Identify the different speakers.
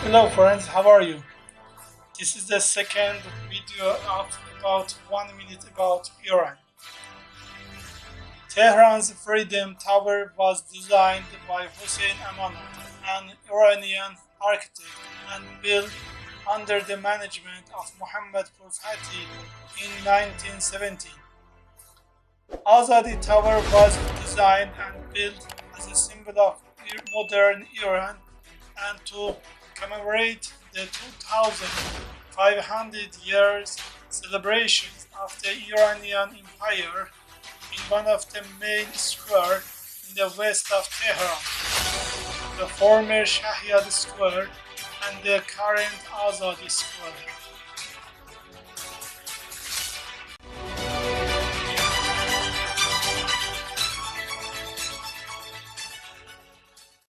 Speaker 1: Hello friends, how are you? This is the second video of about 1 minute about Iran. Tehran's Freedom Tower was designed by Hossein Amanat, an Iranian architect, and built under the management of Mohammad Fatih in 1917. Azadi Tower was designed and built as a symbol of modern Iran and to commemorate the 2500 years celebrations of the Iranian Empire in one of the main squares in the west of Tehran, the former Shahid Square and the current Azadi Square.